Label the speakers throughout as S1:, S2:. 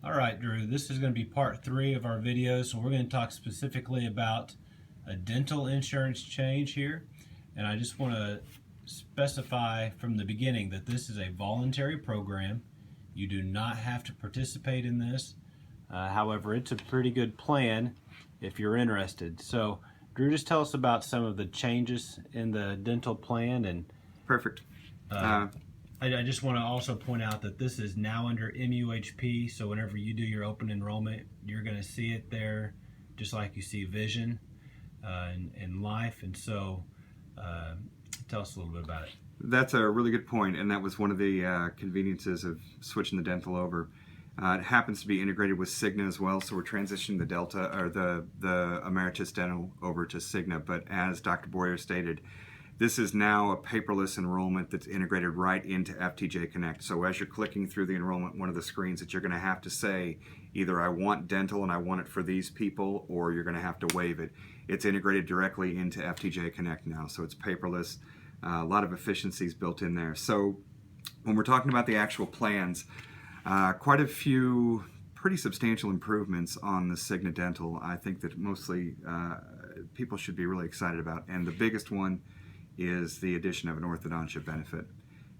S1: All right, Drew, this is going to be part 3 of our video. So we're going to talk specifically about a dental insurance change here. And I just want to specify from the beginning that this is a voluntary program. You do not have to participate in this. However, it's a pretty good plan if you're interested. So, Drew, just tell us about some of the changes in the dental plan. And
S2: Perfect.
S1: I just want to also point out that this is now under MUHP, so whenever you do your open enrollment, you're going to see it there, just like you see vision and life. And so, tell us a little bit about it.
S2: That's a really good point, and that was one of the conveniences of switching the dental over. It happens to be integrated with Cigna as well, so we're transitioning the Delta or the Emeritus Dental over to Cigna. But as Dr. Boyer stated, this is now a paperless enrollment that's integrated right into FTJ Connect. So as you're clicking through the enrollment, one of the screens that you're going to have to say, either I want dental and I want it for these people, or you're going to have to waive it. It's integrated directly into FTJ Connect now, so it's paperless. A lot of efficiencies built in there. So when we're talking about the actual plans, quite a few pretty substantial improvements on the Cigna Dental. I think that mostly people should be really excited about. And the biggest one is the addition of an orthodontia benefit.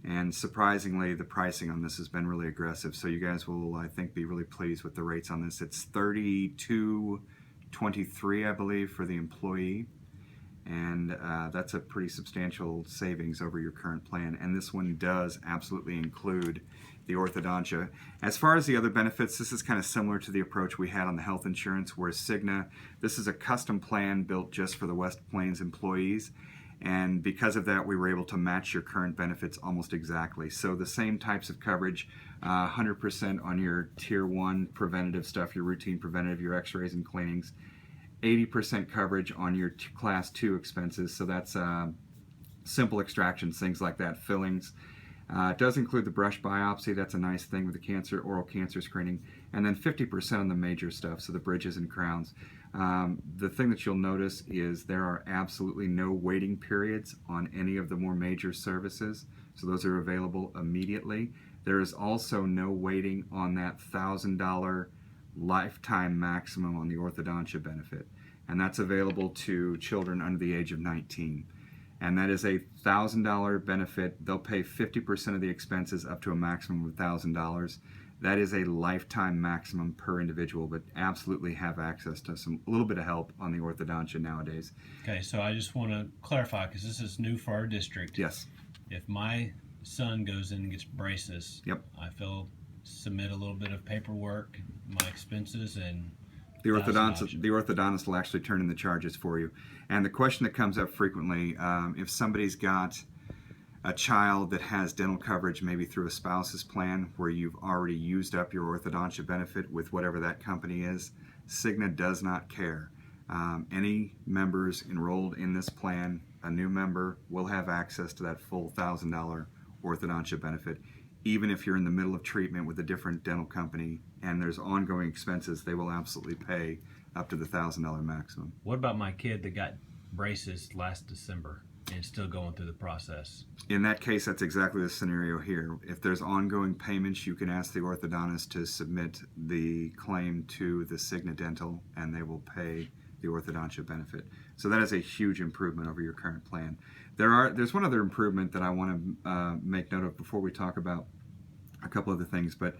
S2: And surprisingly, the pricing on this has been really aggressive. So you guys will, I think, be really pleased with the rates on this. It's $32.23, I believe, for the employee. And that's a pretty substantial savings over your current plan. And this one does absolutely include the orthodontia. As far as the other benefits, this is kind of similar to the approach we had on the health insurance, whereas Cigna, this is a custom plan built just for the West Plains employees. And because of that, we were able to match your current benefits almost exactly. So the same types of coverage, 100% on your Tier 1 preventative stuff, your routine preventative, your x-rays and cleanings, 80% coverage on your Class 2 expenses. So that's simple extractions, things like that, fillings. It does include the brush biopsy. That's a nice thing with the cancer, oral cancer screening. And then 50% on the major stuff, so the bridges and crowns. The thing that you'll notice is there are absolutely no waiting periods on any of the more major services, so those are available immediately. There is also no waiting on that $1,000 lifetime maximum on the orthodontia benefit, and that's available to children under the age of 19. And that is a $1,000 benefit. They'll pay 50% of the expenses up to a maximum of $1,000. That is a lifetime maximum per individual, but absolutely have access to a little bit of help on the orthodontia nowadays.
S1: Okay, so I just want to clarify, because this is new for our district.
S2: Yes.
S1: If my son goes in and gets braces,
S2: Yep.
S1: I submit a little bit of paperwork, my expenses, and
S2: the orthodontist will actually turn in the charges for you. And the question that comes up frequently, if somebody's got a child that has dental coverage maybe through a spouse's plan where you've already used up your orthodontia benefit with whatever that company is, Cigna does not care. Any members enrolled in this plan, a new member will have access to that full $1,000 orthodontia benefit. Even if you're in the middle of treatment with a different dental company and there's ongoing expenses, they will absolutely pay up to the $1,000 maximum.
S1: What about my kid that got braces last December and still going through the process?
S2: In that case, that's exactly the scenario here. If there's ongoing payments, you can ask the orthodontist to submit the claim to the Cigna Dental, and they will pay the orthodontia benefit. So that is a huge improvement over your current plan. There's one other improvement that I want to make note of before we talk about a couple other things. But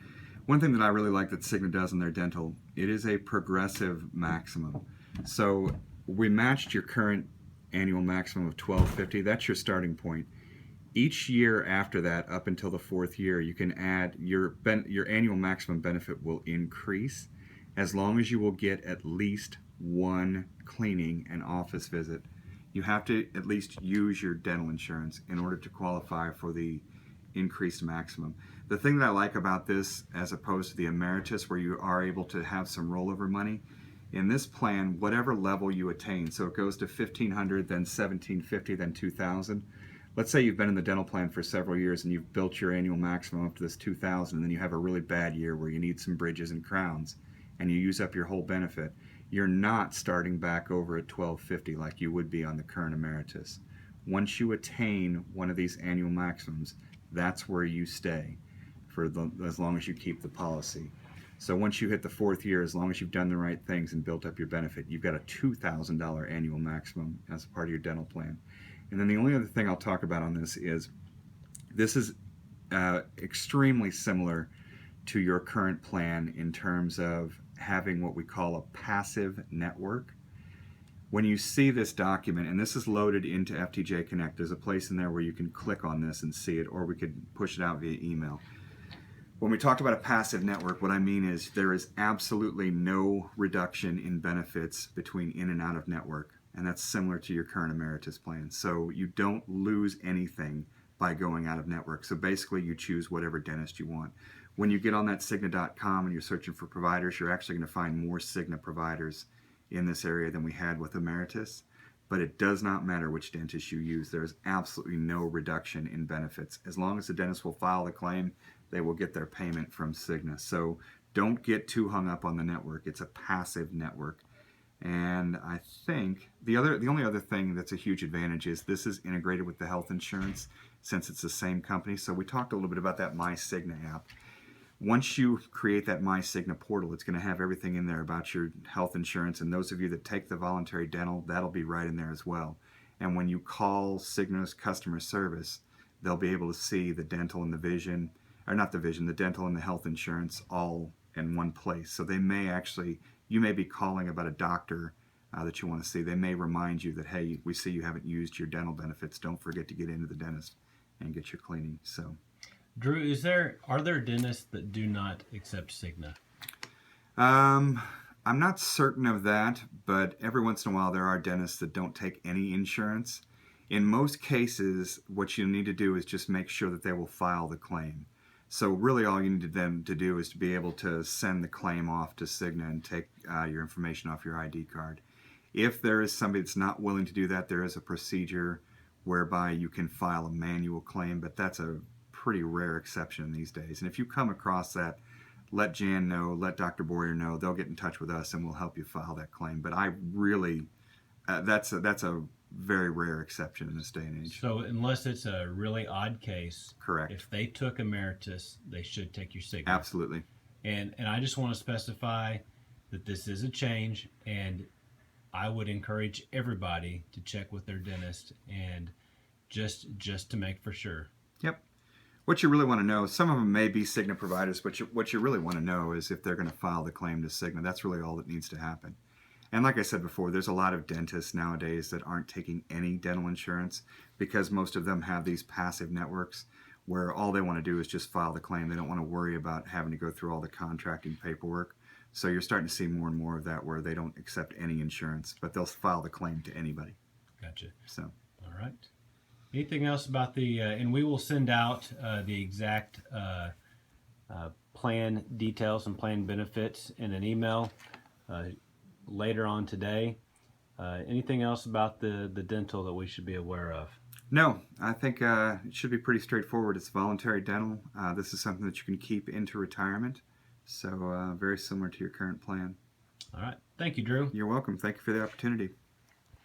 S2: one thing that I really like that Cigna does in their dental, it is a progressive maximum. So we matched your current annual maximum of $1,250. That's your starting point. Each year after that, up until the 4th year, you can add your annual maximum benefit will increase as long as you will get at least one cleaning and office visit. You have to at least use your dental insurance in order to qualify for the increased maximum. The thing that I like about this, as opposed to the Emeritus, where you are able to have some rollover money, in this plan, whatever level you attain, so it goes to $1,500, then $1,750, then $2,000. Let's say you've been in the dental plan for several years and you've built your annual maximum up to this $2,000, and then you have a really bad year where you need some bridges and crowns, and you use up your whole benefit. You're not starting back over at $1,250 like you would be on the current Emeritus. Once you attain one of these annual maximums, that's where you stay for as long as you keep the policy. So once you hit the 4th year, as long as you've done the right things and built up your benefit, you've got a $2,000 annual maximum as a part of your dental plan. And then the only other thing I'll talk about on this is extremely similar to your current plan in terms of having what we call a passive network. When you see this document, and this is loaded into FTJ Connect, there's a place in there where you can click on this and see it, or we could push it out via email. When we talked about a passive network, what I mean is there is absolutely no reduction in benefits between in and out of network, and that's similar to your current Emeritus plan. So you don't lose anything by going out of network. So basically you choose whatever dentist you want. When you get on that Cigna.com and you're searching for providers, you're actually going to find more Cigna providers in this area than we had with Emeritus. But it does not matter which dentist you use. There's absolutely no reduction in benefits. As long as the dentist will file the claim, they will get their payment from Cigna. So don't get too hung up on the network. It's a passive network. And I think the only other thing that's a huge advantage is this is integrated with the health insurance since it's the same company. So we talked a little bit about that MyCigna app. Once you create that MyCigna portal, it's going to have everything in there about your health insurance, and those of you that take the voluntary dental, that'll be right in there as well. And when you call Cigna's customer service, they'll be able to see the dental and the vision, or not the vision, the dental and the health insurance all in one place. So they may actually, you may be calling about a doctor that you want to see. They may remind you that, hey, we see you haven't used your dental benefits. Don't forget to get into the dentist and get your cleaning. So,
S1: Drew, are there dentists that do not accept Cigna?
S2: I'm not certain of that, but every once in a while there are dentists that don't take any insurance. In most cases, what you need to do is just make sure that they will file the claim. So really all you need them to do is to be able to send the claim off to Cigna and take your information off your ID card. If there is somebody that's not willing to do that, there is a procedure whereby you can file a manual claim, but that's a pretty rare exception these days. And if you come across that, let Jan know, let Dr. Boyer know. They'll get in touch with us and we'll help you file that claim. But I really, that's a very rare exception in this day and age.
S1: So unless it's a really odd case,
S2: Correct.
S1: If they took Emeritus, they should take your Cigna.
S2: Absolutely.
S1: And I just want to specify that this is a change, and I would encourage everybody to check with their dentist and just to make for sure.
S2: Yep. What you really want to know, some of them may be Cigna providers, but what you really want to know is if they're going to file the claim to Cigna. That's really all that needs to happen. And like I said before, there's a lot of dentists nowadays that aren't taking any dental insurance because most of them have these passive networks where all they want to do is just file the claim. They don't want to worry about having to go through all the contracting paperwork. So you're starting to see more and more of that where they don't accept any insurance, but they'll file the claim to anybody.
S1: Gotcha.
S2: So,
S1: all right. Anything else about the, and we will send out the exact plan details and plan benefits in an email later on today. Anything else about the dental that we should be aware of?
S2: No, I think it should be pretty straightforward. It's voluntary dental. This is something that you can keep into retirement. So very similar to your current plan.
S1: All right. Thank you, Drew.
S2: You're welcome. Thank you for the opportunity.